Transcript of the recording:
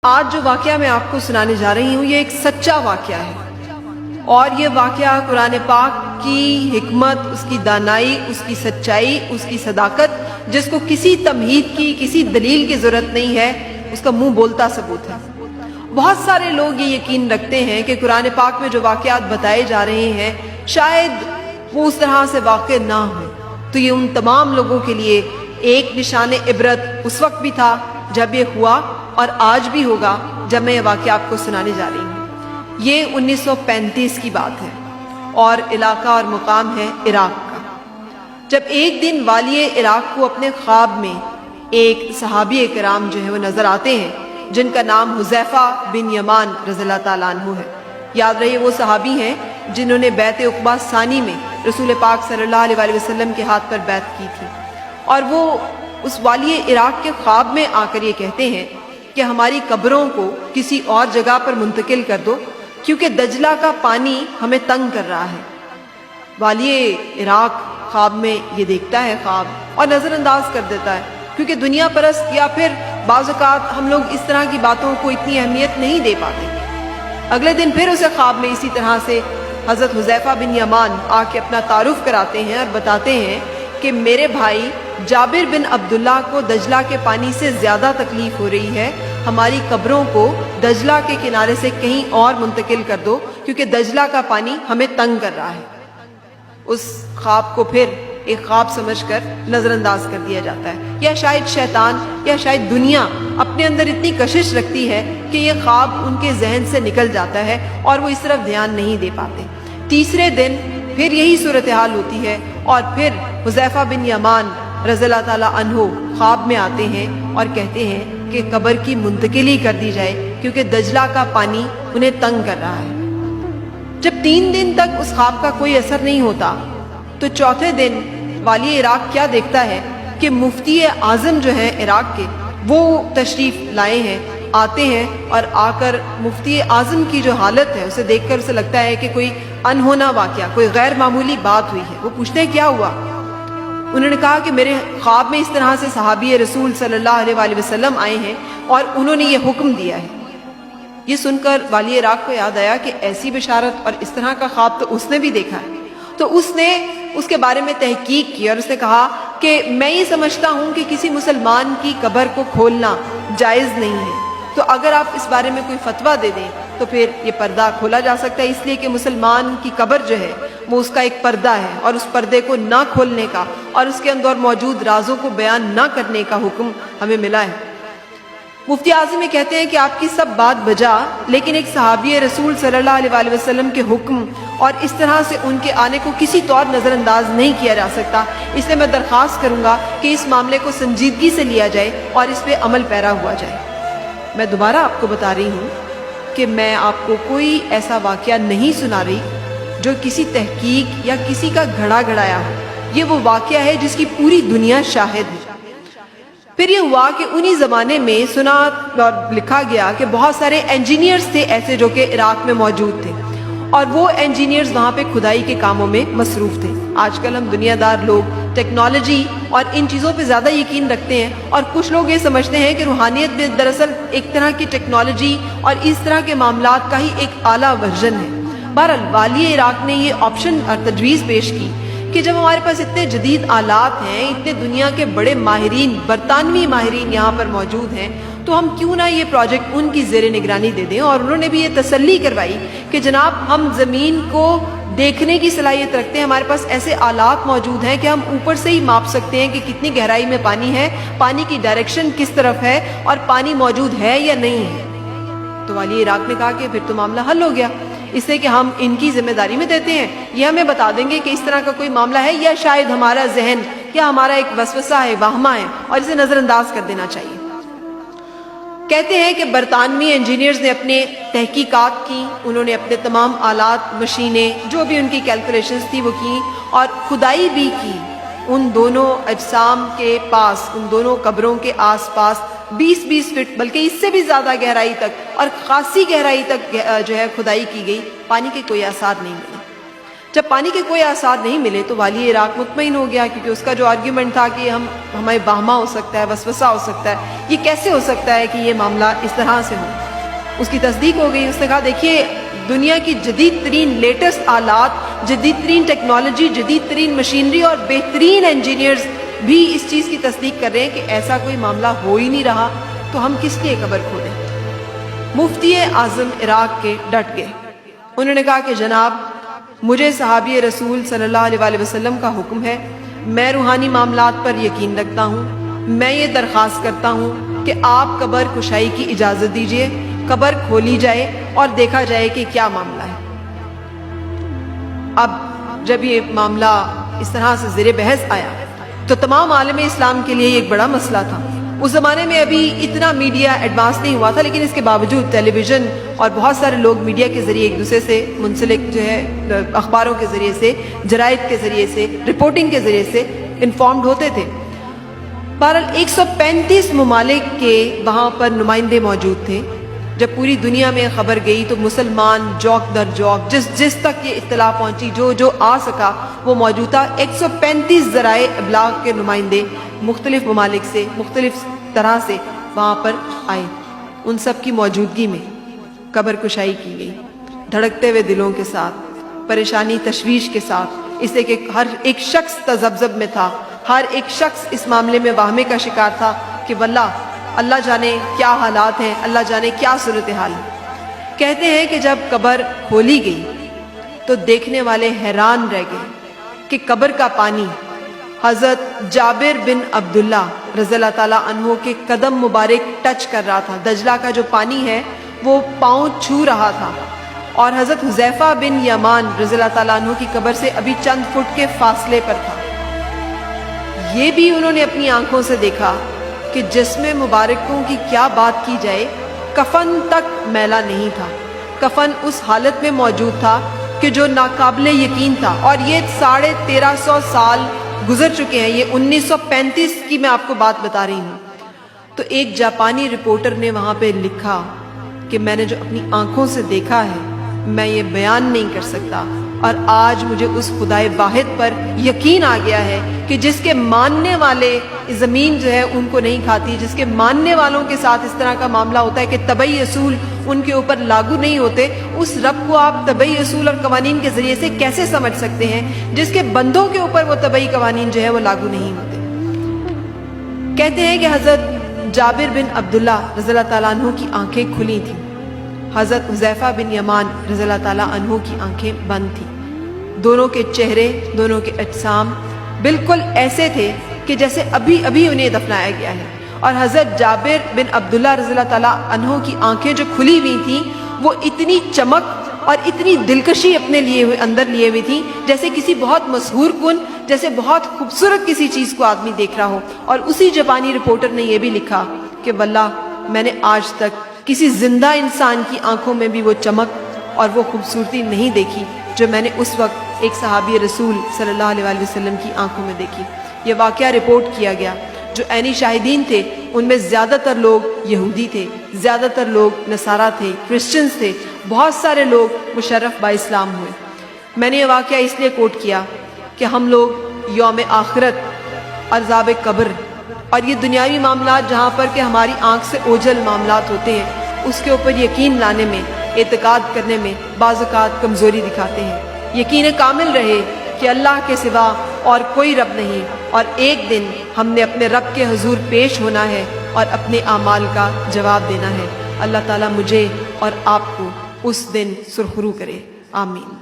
آج جو واقعہ میں آپ کو سنانے جا رہی ہوں یہ ایک سچا واقعہ ہے، اور یہ واقعہ قرآن پاک کی حکمت، اس کی دانائی، اس کی سچائی، اس کی صداقت، جس کو کسی تمہید کی، کسی دلیل کی ضرورت نہیں ہے، اس کا منہ بولتا ثبوت ہے۔ بہت سارے لوگ یہ یقین رکھتے ہیں کہ قرآن پاک میں جو واقعات بتائے جا رہے ہیں شاید وہ اس طرح سے واقع نہ ہوں، تو یہ ان تمام لوگوں کے لیے ایک نشان عبرت اس وقت بھی تھا جب یہ ہوا، اور آج بھی ہوگا جب میں یہ واقعہ آپ کو سنانے جا رہی ہوں۔ یہ 1935 کی بات ہے اور علاقہ اور مقام ہے عراق کا۔ جب ایک دن والی عراق کو اپنے خواب میں ایک صحابی کرام جو ہے وہ نظر آتے ہیں جن کا نام حذیفہ بن یمان رضی اللہ تعالیٰ عنہ ہے۔ یاد رہیے وہ صحابی ہیں جنہوں نے بیعت عقبہ ثانی میں رسول پاک صلی اللہ علیہ وسلم کے ہاتھ پر بیعت کی تھی، اور وہ اس والی عراق کے خواب میں آ کر یہ کہتے ہیں کہ ہماری قبروں کو کسی اور جگہ پر منتقل کر دو کیونکہ دجلہ کا پانی ہمیں تنگ کر رہا ہے۔ والی عراق خواب میں یہ دیکھتا ہے خواب اور نظر انداز کر دیتا ہے، کیونکہ دنیا پرست یا پھر بعض اوقات ہم لوگ اس طرح کی باتوں کو اتنی اہمیت نہیں دے پاتے۔ اگلے دن پھر اسے خواب میں اسی طرح سے حضرت حذیفہ بن یمان آ کے اپنا تعارف کراتے ہیں اور بتاتے ہیں کہ میرے بھائی جابر بن عبداللہ کو دجلہ کے پانی سے زیادہ تکلیف ہو رہی ہے، ہماری قبروں کو دجلہ کے کنارے سے کہیں اور منتقل کر دو کیونکہ دجلہ کا پانی ہمیں تنگ کر رہا ہے۔ اس خواب کو پھر ایک خواب سمجھ کر نظر انداز کر دیا جاتا ہے، یا شاید شیطان یا شاید دنیا اپنے اندر اتنی کشش رکھتی ہے کہ یہ خواب ان کے ذہن سے نکل جاتا ہے اور وہ اس طرف دھیان نہیں دے پاتے۔ تیسرے دن پھر یہی صورتحال ہوتی ہے اور پھر حذیفہ بن یمان رضی اللہ تعالیٰ عنہ خواب میں آتے ہیں اور کہتے ہیں کہ قبر کی منتقلی کر دی جائے کیونکہ دجلہ کا پانی انہیں تنگ کر رہا ہے۔ جب 3 دن تک اس خواب کا کوئی اثر نہیں ہوتا تو چوتھے دن والی عراق کیا دیکھتا ہے کہ مفتی اعظم جو ہیں عراق کے وہ تشریف لائے ہیں، آتے ہیں، اور آ کر مفتی اعظم کی جو حالت ہے اسے دیکھ کر اسے لگتا ہے کہ کوئی انہونا واقعہ، کوئی غیر معمولی بات ہوئی ہے۔ وہ پوچھتے ہیں کیا ہوا؟ انہوں نے کہا کہ میرے خواب میں اس طرح سے صحابی رسول صلی اللہ علیہ وسلم آئے ہیں اور انہوں نے یہ حکم دیا ہے۔ یہ سن کر والی عراق کو یاد آیا کہ ایسی بشارت اور اس طرح کا خواب تو اس نے بھی دیکھا ہے، تو اس نے اس کے بارے میں تحقیق کی اور اس نے کہا کہ میں یہ سمجھتا ہوں کہ کسی مسلمان کی قبر کو کھولنا جائز نہیں ہے، تو اگر آپ اس بارے میں کوئی فتویٰ دے دیں تو پھر یہ پردہ کھولا جا سکتا ہے، اس لیے کہ مسلمان کی قبر جو ہے وہ اس کا ایک پردہ ہے اور اس پردے کو نہ کھولنے کا اور اس کے اندر موجود رازوں کو بیان نہ کرنے کا حکم ہمیں ملا ہے۔ مفتی اعظم یہ کہتے ہیں کہ آپ کی سب بات بجا، لیکن ایک صحابی رسول صلی اللہ علیہ وسلم کے حکم اور اس طرح سے ان کے آنے کو کسی طور نظر انداز نہیں کیا جا سکتا، اس لیے میں درخواست کروں گا کہ اس معاملے کو سنجیدگی سے لیا جائے اور اس پہ عمل پیرا ہوا جائے۔ میں دوبارہ آپ کو بتا رہی ہوں کہ میں آپ کو کوئی ایسا واقعہ نہیں سنا رہی جو کسی تحقیق یا کسی کا گھڑا گھڑایا ہو، یہ وہ واقعہ ہے جس کی پوری دنیا شاہد ہے۔ پھر یہ ہوا کہ انہی زمانے میں سنا اور لکھا گیا کہ بہت سارے انجینئرز تھے ایسے جو کہ عراق میں موجود تھے، اور وہ انجینئرز وہاں پہ کھدائی کے کاموں میں مصروف تھے۔ آج کل ہم دنیا دار لوگ ٹیکنالوجی اور ان چیزوں پہ زیادہ یقین رکھتے ہیں، اور کچھ لوگ یہ سمجھتے ہیں کہ روحانیت بھی دراصل ایک طرح کی ٹیکنالوجی اور اس طرح کے معاملات کا ہی ایک اعلیٰ ورژن ہے۔ بہرحال والی عراق نے یہ آپشن اور تجویز پیش کی کہ جب ہمارے پاس اتنے جدید آلات ہیں، اتنے دنیا کے بڑے ماہرین، برطانوی ماہرین یہاں پر موجود ہیں، تو ہم کیوں نہ یہ پروجیکٹ ان کی زیر نگرانی دے دیں۔ اور انہوں نے بھی یہ تسلی کروائی کہ جناب ہم زمین کو دیکھنے کی صلاحیت رکھتے ہیں، ہمارے پاس ایسے آلات موجود ہیں کہ ہم اوپر سے ہی ماپ سکتے ہیں کہ کتنی گہرائی میں پانی ہے، پانی کی ڈائریکشن کس طرف ہے اور پانی موجود ہے یا نہیں ہے۔ تو والی عراق نے کہا کہ پھر تو معاملہ حل ہو گیا، اس لیے کہ ہم ان کی ذمہ داری میں دیتے ہیں، یہ ہمیں بتا دیں گے کہ اس طرح کا کوئی معاملہ ہے یا شاید ہمارا ذہن یا ہمارا ایک وسوسہ ہے، وہمہ ہے، اور اسے نظر انداز کر دینا چاہیے۔ کہتے ہیں کہ برطانوی انجینئرز نے اپنے تحقیقات کی، انہوں نے اپنے تمام آلات، مشینیں، جو بھی ان کی کیلکولیشنز تھی وہ کی، اور کھدائی بھی کی ان دونوں اجسام کے پاس، ان دونوں قبروں کے آس پاس 20-20 فٹ بلکہ اس سے بھی زیادہ گہرائی تک اور خاصی گہرائی تک جو ہے کھدائی کی گئی، پانی کے کوئی آثار نہیں ملے۔ جب پانی کے کوئی آثار نہیں ملے تو والی عراق مطمئن ہو گیا، کیونکہ اس کا جو آرگیومنٹ تھا کہ ہمیں باہما ہو سکتا ہے، وسوسہ ہو سکتا ہے، یہ کیسے ہو سکتا ہے کہ یہ معاملہ اس طرح سے ہو، اس کی تصدیق ہو گئی۔ اس نے کہا دیکھیے دنیا کی جدید ترین لیٹسٹ آلات، جدید ترین ٹیکنالوجی، جدید ترین مشینری اور بہترین انجینئرز بھی اس چیز کی تصدیق کر رہے ہیں کہ ایسا کوئی معاملہ ہو ہی نہیں رہا، تو ہم کس لیے قبر کھودیں۔ مفتی اعظم عراق کے ڈٹ گئے، انہوں نے کہا کہ جناب مجھے صحابی رسول صلی اللہ علیہ وسلم کا حکم ہے، میں روحانی معاملات پر یقین رکھتا ہوں، میں یہ درخواست کرتا ہوں کہ آپ قبر کشائی کی اجازت دیجئے، قبر کھولی جائے اور دیکھا جائے کہ کیا معاملہ ہے۔ اب جب یہ معاملہ اس طرح سے زیر بحث آیا تو تمام عالم اسلام کے لیے ایک بڑا مسئلہ تھا۔ اس زمانے میں ابھی اتنا میڈیا ایڈوانس نہیں ہوا تھا، لیکن اس کے باوجود ٹیلی ویژن اور بہت سارے لوگ میڈیا کے ذریعے ایک دوسرے سے منسلک جو ہے اخباروں کے ذریعے سے، جرائد کے ذریعے سے، رپورٹنگ کے ذریعے سے انفارمڈ ہوتے تھے۔ بہرحال 135 ممالک کے وہاں پر نمائندے موجود تھے۔ جب پوری دنیا میں خبر گئی تو مسلمان جوک در جوک، جس تک یہ اطلاع پہنچی، جو آ سکا وہ موجود تھا۔ 135 ذرائع ابلاغ کے نمائندے مختلف ممالک سے، مختلف طرح سے وہاں پر آئے۔ ان سب کی موجودگی میں قبر کشائی کی گئی، دھڑکتے ہوئے دلوں کے ساتھ، پریشانی تشویش کے ساتھ، اس لیے کہ ہر ایک شخص تذبذب میں تھا، ہر ایک شخص اس معاملے میں واہمے کا شکار تھا کہ واللہ اللہ جانے کیا حالات ہیں، اللہ جانے کیا صورتحال ہے۔ کہتے ہیں کہ جب قبر کھولی گئی تو دیکھنے والے حیران رہ گئے کہ قبر کا پانی حضرت جابر بن عبداللہ رضی اللہ تعالیٰ عنہ کے قدم مبارک ٹچ کر رہا تھا۔ دجلہ کا جو پانی ہے وہ پاؤں چھو رہا تھا، اور حضرت حذیفہ بن یمان رضی اللہ تعالیٰ عنہ کی قبر سے ابھی چند فٹ کے فاصلے پر تھا۔ یہ بھی انہوں نے اپنی آنکھوں سے دیکھا کہ جسم مبارکوں کی کیا بات کی جائے، کفن تک میلا نہیں تھا، کفن اس حالت میں موجود تھا کہ جو ناقابل یقین تھا۔ اور یہ 1350 سال گزر چکے ہیں، یہ 1935 کی میں آپ کو بات بتا رہی ہوں۔ تو ایک جاپانی رپورٹر نے وہاں پہ لکھا کہ میں نے جو اپنی آنکھوں سے دیکھا ہے میں یہ بیان نہیں کر سکتا، اور آج مجھے اس خدائے واحد پر یقین آ گیا ہے کہ جس کے ماننے والے زمین جو ہے ان کو نہیں کھاتی، جس کے ماننے والوں کے ساتھ اس طرح کا معاملہ ہوتا ہے کہ طبعی اصول ان کے اوپر لاگو نہیں ہوتے، اس رب کو آپ طبعی اصول اور قوانین کے ذریعے سے کیسے سمجھ سکتے ہیں جس کے بندوں کے اوپر وہ طبعی قوانین جو ہے وہ لاگو نہیں ہوتے۔ کہتے ہیں کہ حضرت جابر بن عبداللہ رضی اللہ تعالیٰ عنہ کی آنکھیں کھلی تھیں، حضرت حذیفہ بن یمان رضی اللہ تعالیٰ عنہ کی آنکھیں بند تھیں۔ دونوں کے چہرے، دونوں کے اجسام بالکل ایسے تھے کہ جیسے ابھی انہیں دفنایا گیا ہے۔ اور حضرت جابر بن عبداللہ رضی اللہ تعالیٰ عنہ کی آنکھیں جو کھلی ہوئی تھیں وہ اتنی چمک اور اتنی دلکشی اپنے اندر لیے ہوئی تھیں جیسے کسی بہت مسحور کن، جیسے بہت خوبصورت کسی چیز کو آدمی دیکھ رہا ہو۔ اور اسی جاپانی رپورٹر نے یہ بھی لکھا کہ واللہ میں نے آج تک کسی زندہ انسان کی آنکھوں میں بھی وہ چمک اور وہ خوبصورتی نہیں دیکھی جو میں نے اس وقت ایک صحابی رسول صلی اللہ علیہ وسلم کی آنکھوں میں دیکھی۔ یہ واقعہ رپورٹ کیا گیا۔ جو عینی شاہدین تھے ان میں زیادہ تر لوگ یہودی تھے، زیادہ تر لوگ نصارہ تھے، کرسچنز تھے، بہت سارے لوگ مشرف با اسلام ہوئے۔ میں نے یہ واقعہ اس لیے کوٹ کیا کہ ہم لوگ یوم آخرت، عذاب قبر اور یہ دنیاوی معاملات جہاں پر کہ ہماری آنکھ سے اوجھل معاملات ہوتے ہیں اس کے اوپر یقین لانے میں، اعتقاد کرنے میں بعض اوقات کمزوری دکھاتے ہیں۔ یقین کامل رہے کہ اللہ کے سوا اور کوئی رب نہیں، اور ایک دن ہم نے اپنے رب کے حضور پیش ہونا ہے اور اپنے اعمال کا جواب دینا ہے۔ اللہ تعالیٰ مجھے اور آپ کو اس دن سرخرو کرے، آمین۔